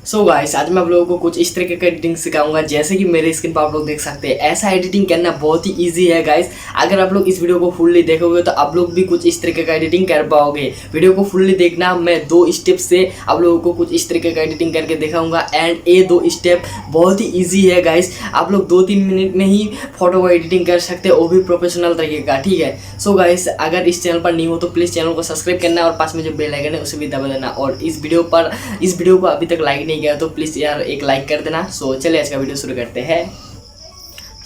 So guys आज मैं आप लोगों को कुछ इस तरीके का एडिटिंग सिखाऊंगा जैसे कि मेरे स्क्रीन पर आप लोग देख सकते हैं। ऐसा एडिटिंग करना बहुत ही इजी है गाइस। अगर आप लोग इस वीडियो को फुल्ली देखोगे तो आप लोग भी कुछ इस तरीके का एडिटिंग कर पाओगे। वीडियो को फुल्ली देखना, मैं 2 स्टेप से आप लोगों को कुछ इस तरीके का एडिटिंग करके दिखाऊंगा एंड ये 2 स्टेप बहुत ही ईजी है गाइस। आप लोग 2-3 मिनट में ही फोटो को एडिटिंग कर सकते हैं, वो भी प्रोफेशनल तरीके का, ठीक है। सो गाइस अगर इस चैनल पर न्यू हो तो प्लीज़ चैनल को सब्सक्राइब करना और पास में जो बेल आइकन है उसे भी दबा देना। और इस वीडियो को अभी तक लाइक नहीं किया तो प्लीज़ यार एक लाइक कर देना। सो चलिए आज का वीडियो शुरू करते हैं।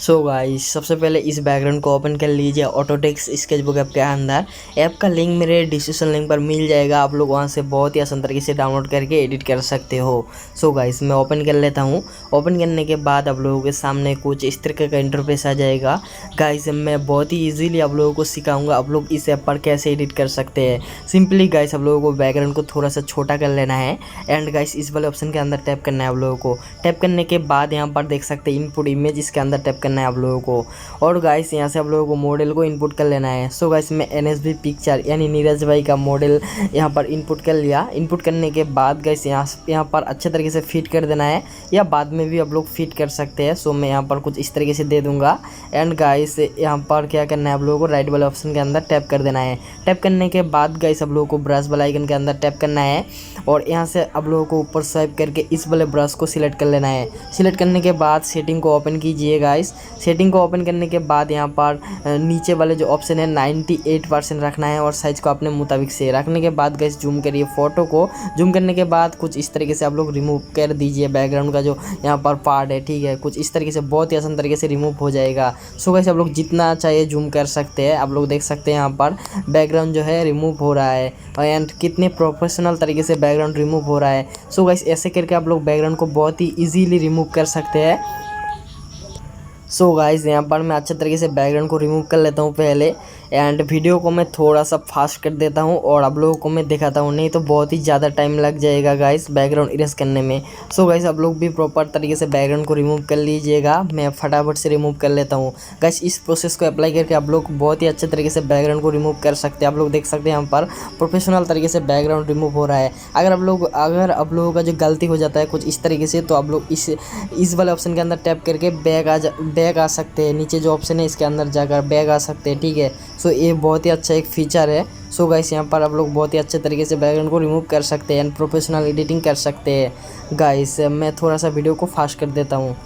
सो गाइस सबसे पहले इस बैकग्राउंड को ओपन कर लीजिए ऑटोडेस्क स्केचबुक ऐप के अंदर। ऐप का लिंक मेरे डिस्क्रिप्शन लिंक पर मिल जाएगा, आप लोग वहां से बहुत ही आसान तरीके से डाउनलोड करके एडिट कर सकते हो। सो गाइस मैं ओपन कर लेता हूं। ओपन करने के बाद आप लोगों के सामने कुछ इस तरीके का इंटरफेस आ जाएगा। गाइस मैं बहुत ही ईजिली आप लोगों को सिखाऊंगा आप लोग इस ऐप पर कैसे एडिट कर सकते हैं। सिंपली गाइस आप लोगों को बैकग्राउंड को थोड़ा सा छोटा कर लेना है एंड गाइस इस वाले ऑप्शन के अंदर टैप करना है आप लोगों को। टैप करने के बाद यहाँ पर देख सकते हैं इनपुट इमेज, इसके अंदर टैप करना है आप लोगों को। और गाइस यहाँ से आप लोगों को मॉडल को इनपुट कर लेना है। सो गाइस मैं एनएसबी पिक्चर यानी नीरज भाई का मॉडल यहाँ पर इनपुट कर लिया। इनपुट करने के बाद गाइस यहाँ पर अच्छे तरीके से फिट कर देना है, या बाद में भी आप लोग फिट कर सकते हैं। सो मैं यहाँ पर कुछ इस तरीके से दे दूंगा एंड गाइस यहाँ पर क्या करना है आप लोगों को राइट वाले ऑप्शन के अंदर टैप कर देना है। टैप करने के बाद गाइस आप लोगों को ब्रश वाला आइकन के अंदर टैप करना है और यहाँ से आप लोगों को ऊपर स्वाइप करके इस वाले ब्रश को सिलेक्ट कर लेना है। सिलेक्ट करने के बाद सेटिंग को ओपन कीजिए गाइस। सेटिंग को ओपन करने के बाद यहाँ पर नीचे वाले जो ऑप्शन है 98% रखना है और साइज को अपने मुताबिक से रखने के बाद गाइस जूम करिए फोटो को। जूम करने के बाद कुछ इस तरीके से आप लोग रिमूव कर दीजिए बैकग्राउंड का जो यहाँ पर पार्ट है, ठीक है। कुछ इस तरीके से बहुत ही आसान तरीके से रिमूव हो जाएगा। सो गाइस आप लोग जितना चाहिए जूम कर सकते हैं। आप लोग देख सकते हैं यहाँ पर बैकग्राउंड जो है रिमूव हो रहा है एंड कितने प्रोफेशनल तरीके से बैकग्राउंड रिमूव हो रहा है। सो गाइस ऐसे करके आप लोग बैकग्राउंड को बहुत ही ईजीली रिमूव कर सकते हैं। सो गाइस यहाँ पर मैं अच्छे तरीके से बैकग्राउंड को रिमूव कर लेता हूँ पहले एंड वीडियो को मैं थोड़ा सा फास्ट कर देता हूँ और आप लोगों को मैं दिखाता हूँ, नहीं तो बहुत ही ज़्यादा टाइम लग जाएगा गाइस बैकग्राउंड इरेज करने में। सो गाइस आप लोग भी प्रॉपर तरीके से बैकग्राउंड को रिमूव कर लीजिएगा। मैं फटाफट से रिमूव कर लेता हूँ गाइस। इस प्रोसेस को अप्लाई करके आप लोग बहुत ही अच्छे तरीके से बैकग्राउंड को रिमूव कर सकते हैं। आप लोग देख सकते हैं यहाँ पर प्रोफेशनल तरीके से बैकग्राउंड रिमूव हो रहा है। अगर आप लोगों का जो गलती हो जाता है कुछ इस तरीके से, तो आप लोग इस वाले ऑप्शन के अंदर टैप करके बैक आ सकते हैं। नीचे जो ऑप्शन है इसके अंदर जाकर बैक आ सकते हैं, ठीक है। सो ये बहुत ही अच्छा एक फीचर है। सो गाइस यहाँ पर आप लोग बहुत ही अच्छे तरीके से बैकग्राउंड को रिमूव कर सकते हैं एंड प्रोफेशनल एडिटिंग कर सकते हैं। गाइस मैं थोड़ा सा वीडियो को फास्ट कर देता हूँ।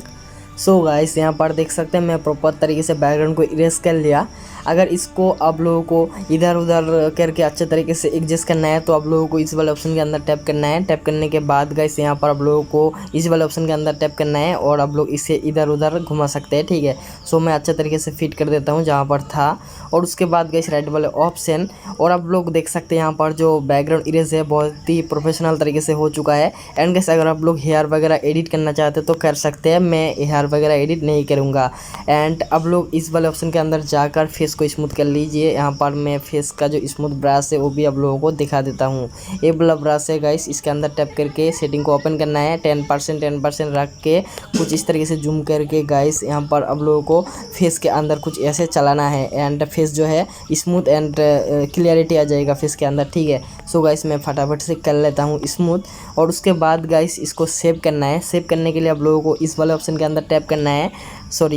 सो गाइस यहाँ पर देख सकते हैं मैं प्रॉपर तरीके से बैकग्राउंड को इरेज कर लिया। अगर इसको आप लोगों को इधर उधर करके अच्छे तरीके से एडजस्ट करना है तो आप लोगों को इस वाले ऑप्शन के अंदर टैप करना है। टैप करने के बाद गाइस यहाँ पर आप लोगों को इस वाले ऑप्शन के अंदर टैप करना है और आप लोग इसे इधर उधर घुमा सकते हैं, ठीक है। सो मैं अच्छे तरीके से फिट कर देता हूँ जहाँ पर था। और उसके बाद गाइस राइट वाले ऑप्शन, और आप लोग देख सकते हैं यहाँ पर जो बैकग्राउंड इरेज है बहुत ही प्रोफेशनल तरीके से हो चुका है। एंड गाइस अगर आप लोग हेयर वगैरह एडिट करना चाहते तो कर सकते हैं, मैं हेयर वगैरह एडिट नहीं करूँगा। एंड अब लोग इस वाले ऑप्शन के अंदर जाकर फेस को स्मूथ कर लीजिए। यहाँ पर मैं फेस का जो स्मूथ ब्रश है वो भी आप लोगों को दिखा देता हूँ। ये वाला ब्रश है गाइस, इसके अंदर टैप करके सेटिंग को ओपन करना है। 10% रख के कुछ इस तरीके से जूम करके गाइस यहाँ पर आप लोगों को फेस के अंदर कुछ ऐसे चलाना है एंड फेस जो है स्मूथ एंड क्लियरिटी आ जाएगा फेस के अंदर, ठीक है। सो गाइस मैं फटाफट से कर लेता हूँ स्मूथ। और उसके बाद गाइस इसको सेव करना है। सेव करने के लिए आप लोगों को इस वाले ऑप्शन के अंदर टैप करना है। सॉरी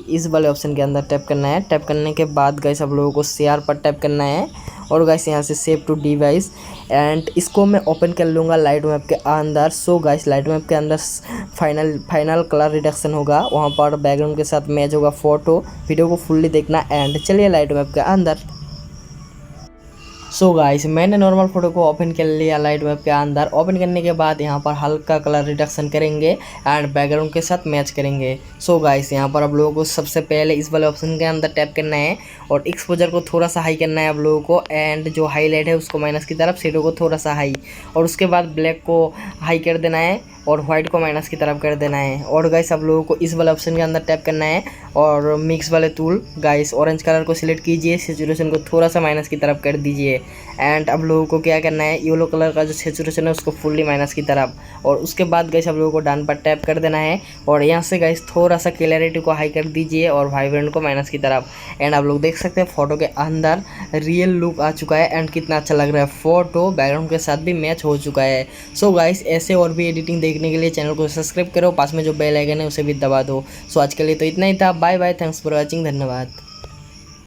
इस वाले ऑप्शन के अंदर टैप करना है। टैप करने के बाद गाइस आप लोगों को शेयर पर टैप करना है और गाइस यहाँ से सेव टू डिवाइस एंड इसको मैं ओपन कर लूँगा लाइट मैप के अंदर। सो गाइस लाइट मैप के अंदर फाइनल कलर रिडक्शन होगा, वहाँ पर बैकग्राउंड के साथ मैच होगा फोटो। वीडियो को फुल्ली देखना एंड चलिए लाइट मैप के अंदर। सो गाइस मैंने नॉर्मल फोटो को ओपन कर लिया लाइट वेब के अंदर। ओपन करने के बाद यहाँ पर हल्का कलर रिडक्शन करेंगे एंड बैकग्राउंड के साथ मैच करेंगे। सो गाइस यहाँ पर आप लोगों को सबसे पहले इस वाले ऑप्शन के अंदर टैप करना है और एक्सपोजर को थोड़ा सा हाई करना है आप लोगों को एंड जो हाईलाइट है उसको माइनस की तरफ, शेडो को थोड़ा सा हाई, और उसके बाद ब्लैक को हाई कर देना है और वाइट को माइनस की तरफ कर देना है। और गाइस आप लोगों को इस वाले ऑप्शन के अंदर टैप करना है और मिक्स वाले टूल गाइस ऑरेंज कलर को सिलेक्ट कीजिए, सेचुरेशन को थोड़ा सा माइनस की तरफ कर दीजिए एंड अब लोगों को क्या करना है येलो कलर का जो सेचुरेशन है उसको फुल्ली माइनस की तरफ, और उसके बाद गाइस आप लोगों को डन पर टैप कर देना है और यहाँ से गाइस थोड़ा सा क्लैरिटी को हाई कर दीजिए और वाइब्रेंट को माइनस की तरफ। एंड आप लोग देख सकते हैं फोटो के अंदर रियल लुक आ चुका है एंड कितना अच्छा लग रहा है। फोटो बैकग्राउंड के साथ भी मैच हो चुका है। सो गाइस ऐसे और भी एडिटिंग देखने के लिए चैनल को सब्सक्राइब करो, पास में जो बेल आइकन है उसे भी दबा दो। सो आज के लिए तो इतना ही था, bye bye, thanks for watching, धन्यवाद।